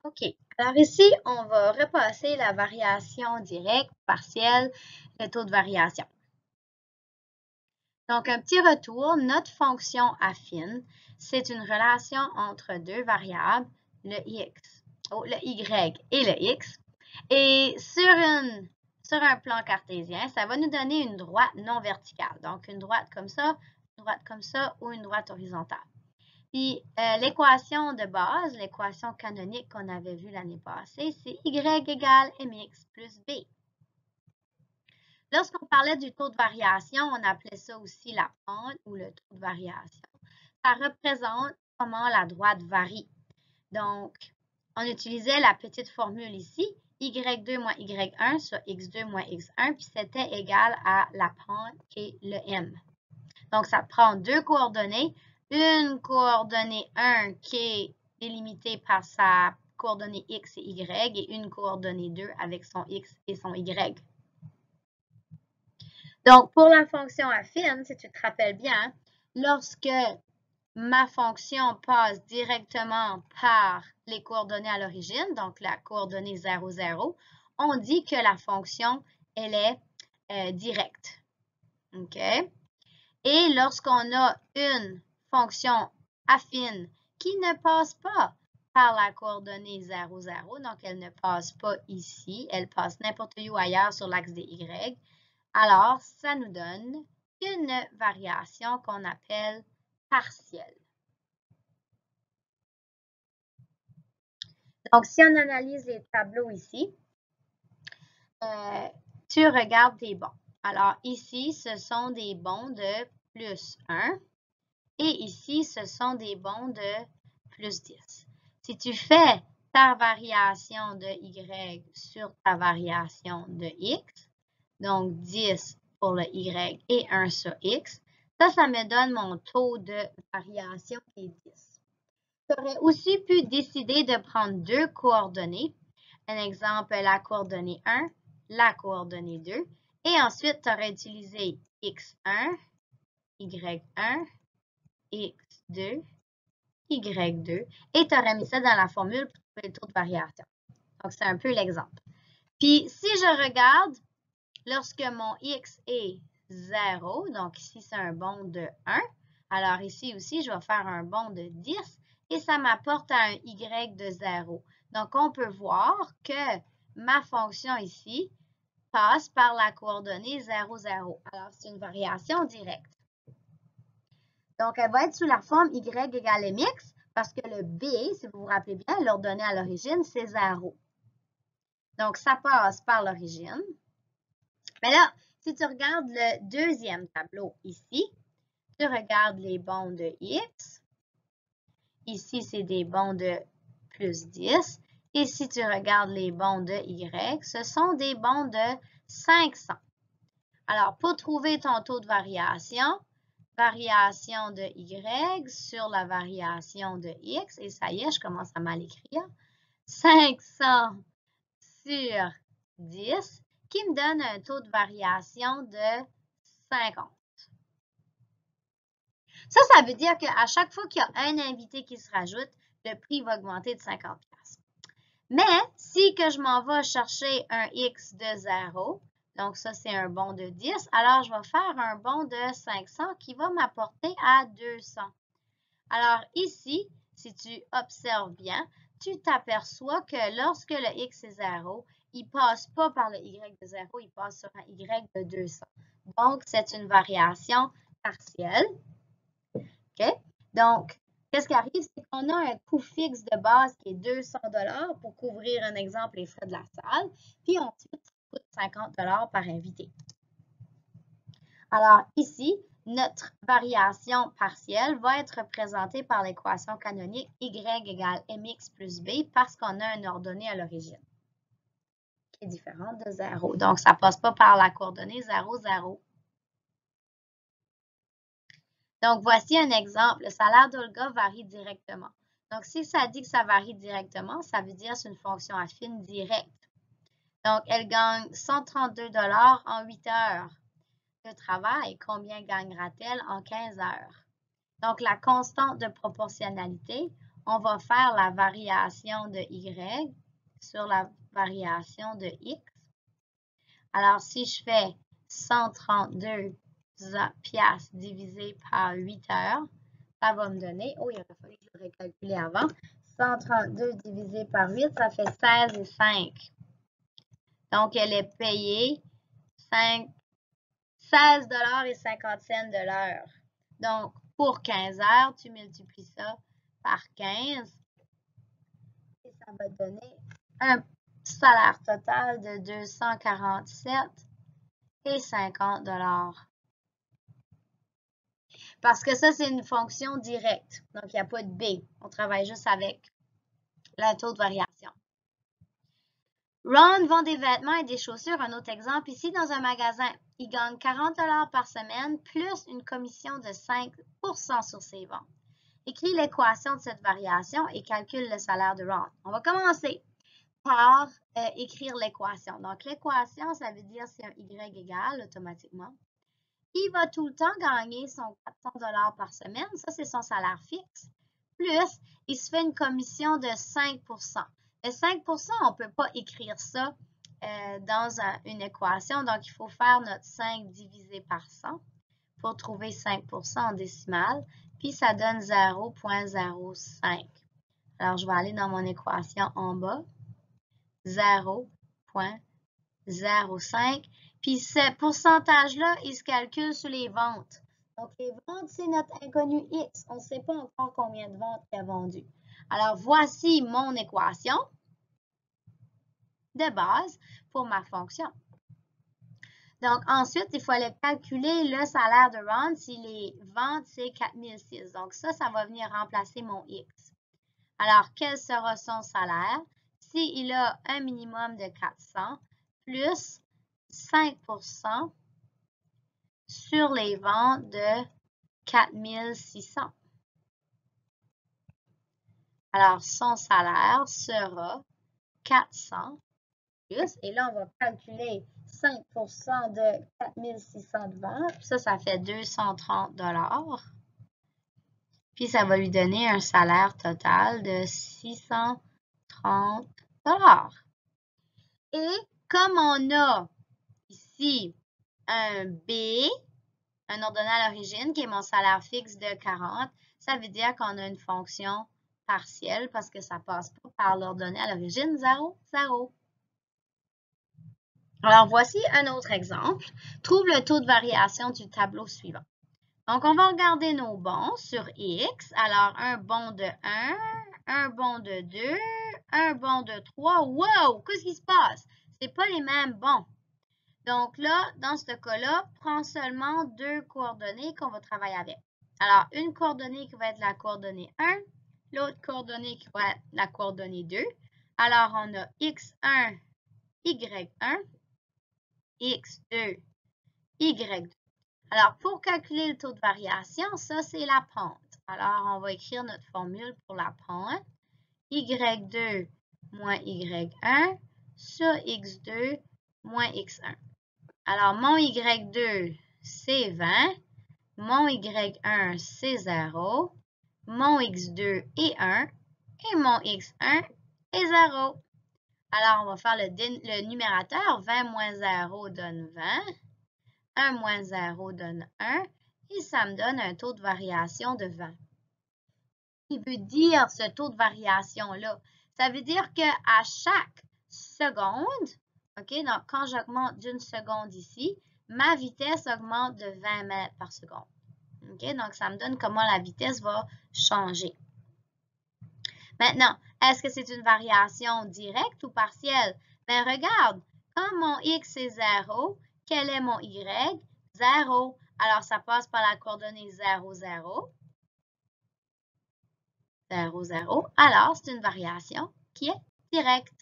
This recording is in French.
OK. Alors ici, on va repasser la variation directe, partielle, le taux de variation. Donc, un petit retour, notre fonction affine, c'est une relation entre deux variables, le y et le x. Et sur un plan cartésien, ça va nous donner une droite non verticale. Donc, une droite comme ça ou une droite horizontale. Puis, l'équation de base, l'équation canonique qu'on avait vue l'année passée, c'est y égale mx plus b. Lorsqu'on parlait du taux de variation, on appelait ça aussi la pente ou le taux de variation. Ça représente comment la droite varie. Donc, on utilisait la petite formule ici, y2 moins y1 sur x2 moins x1, puis c'était égal à la pente et le m. Donc, ça prend deux coordonnées, une coordonnée 1 qui est délimitée par sa coordonnée x et y, et une coordonnée 2 avec son x et son y. Donc, pour la fonction affine, si tu te rappelles bien, lorsque ma fonction passe directement par les coordonnées à l'origine, donc la coordonnée 0, 0, on dit que la fonction, elle est directe. OK? Et lorsqu'on a une fonction affine qui ne passe pas par la coordonnée 0, 0, donc elle ne passe pas ici, elle passe n'importe où ailleurs sur l'axe des y, alors ça nous donne une variation qu'on appelle partielle. Donc, si on analyse les tableaux ici, tu regardes tes bons. Alors, ici, ce sont des bons de plus 1 et ici, ce sont des bons de plus 10. Si tu fais ta variation de y sur ta variation de x, donc 10 pour le y et 1 sur x, ça me donne mon taux de variation qui est 10. Tu aurais aussi pu décider de prendre deux coordonnées. Un exemple, la coordonnée 1, la coordonnée 2. Et ensuite, tu aurais utilisé x1, y1, x2, y2. Et tu aurais mis ça dans la formule pour trouver le taux de variation. Donc, c'est un peu l'exemple. Puis, si je regarde, lorsque mon x est 0, donc ici, c'est un bond de 1. Alors, ici aussi, je vais faire un bond de 10. Et ça m'apporte à un y de 0. Donc, on peut voir que ma fonction ici passe par la coordonnée 0, 0. Alors, c'est une variation directe. Donc, elle va être sous la forme y égale mx parce que le b, si vous vous rappelez bien, l'ordonnée à l'origine, c'est 0. Donc, ça passe par l'origine. Mais là, si tu regardes le deuxième tableau ici, tu regardes les bonds de x. Ici, c'est des bonds de plus 10. Et si tu regardes les bonds de y, ce sont des bonds de 500. Alors, pour trouver ton taux de variation de y sur la variation de x, et ça y est, je commence à mal écrire, 500 sur 10, qui me donne un taux de variation de 50. Ça veut dire qu'à chaque fois qu'il y a un invité qui se rajoute, le prix va augmenter de 50$. Mais si que je m'en vais chercher un x de 0, donc ça c'est un bond de 10, alors je vais faire un bond de 500 qui va m'apporter à 200. Alors ici, si tu observes bien, tu t'aperçois que lorsque le x est 0, il ne passe pas par le y de 0, il passe sur un y de 200. Donc, c'est une variation partielle. OK? Donc, qu'est-ce qui arrive? C'est qu'on a un coût fixe de base qui est 200$ pour couvrir, un exemple, les frais de la salle. Puis ensuite, ça coûte 50$ par invité. Alors ici, notre variation partielle va être représentée par l'équation canonique y égale mx plus b parce qu'on a un ordonnée à l'origine qui est différente de 0. Donc, ça ne passe pas par la coordonnée 0, 0. Donc, voici un exemple. Le salaire d'Olga varie directement. Donc, si ça dit que ça varie directement, ça veut dire que c'est une fonction affine directe. Donc, elle gagne 132$ en 8 heures de travail. Combien gagnera-t-elle en 15 heures? Donc, la constante de proportionnalité, on va faire la variation de y sur la variation de x. Alors, si je fais 132 piastres divisé par 8 heures, ça va me donner, oh, il aurait fallu que je l'aurais calculé avant, 132 divisé par 8, ça fait 16,5. Donc, elle est payée 16,50 $ de l'heure. Donc, pour 15 heures, tu multiplies ça par 15 et ça va te donner un salaire total de 247,50 $. Parce que ça, c'est une fonction directe. Donc, il n'y a pas de B. On travaille juste avec le taux de variation. Ron vend des vêtements et des chaussures. Un autre exemple ici dans un magasin. Il gagne 40 $ par semaine plus une commission de 5 % sur ses ventes. Écris l'équation de cette variation et calcule le salaire de Ron. On va commencer par écrire l'équation. Donc, l'équation, ça veut dire c'est un Y égal automatiquement. Il va tout le temps gagner son 400 $ par semaine. Ça, c'est son salaire fixe. Plus, il se fait une commission de 5 %. Le 5 %, on ne peut pas écrire ça dans une équation. Donc, il faut faire notre 5 divisé par 100 pour trouver 5 % en décimale. Puis, ça donne 0,05. Alors, je vais aller dans mon équation en bas. 0,05. Puis, ce pourcentage-là, il se calcule sur les ventes. Donc, les ventes, c'est notre inconnu X. On ne sait pas encore combien de ventes il a vendu. Alors, voici mon équation de base pour ma fonction. Donc, ensuite, il faut aller calculer le salaire de Ron si les ventes, c'est 4006. Donc, ça va venir remplacer mon X. Alors, quel sera son salaire? S'il a un minimum de 400 plus 5 % sur les ventes de 4600. Alors, son salaire sera 400 plus, et là, on va calculer 5 % de 4600 de ventes. Ça fait 230 $. Puis, ça va lui donner un salaire total de 630 $. Et comme on a ici un B, un ordonnée à l'origine, qui est mon salaire fixe de 40, ça veut dire qu'on a une fonction partielle parce que ça ne passe pas par l'ordonnée à l'origine 0, 0. Alors, voici un autre exemple. Trouve le taux de variation du tableau suivant. Donc, on va regarder nos bons sur X. Alors, un bon de 1, un bon de 2, un bon de 3. Wow! Qu'est-ce qui se passe? Ce n'est pas les mêmes bons. Donc là, dans ce cas-là, prends seulement deux coordonnées qu'on va travailler avec. Alors, une coordonnée qui va être la coordonnée 1, l'autre coordonnée qui va être la coordonnée 2. Alors, on a x1, y1, x2, y2. Alors, pour calculer le taux de variation, ça, c'est la pente. Alors, on va écrire notre formule pour la pente. y2 moins y1 sur x2 moins x1. Alors, mon y2, c'est 20. Mon y1, c'est 0. Mon x2 est 1. Et mon x1 est 0. Alors, on va faire le numérateur. 20 moins 0 donne 20. 1 moins 0 donne 1. Et ça me donne un taux de variation de 20. Il veut dire ce taux de variation-là? Ça veut dire qu'à chaque seconde, OK, donc quand j'augmente d'une seconde ici, ma vitesse augmente de 20 mètres par seconde. OK, donc ça me donne comment la vitesse va changer. Maintenant, est-ce que c'est une variation directe ou partielle? Bien, regarde, quand mon X est 0, quel est mon Y? 0. Alors, ça passe par la coordonnée 0, 0. 0, 0. Alors, c'est une variation qui est directe.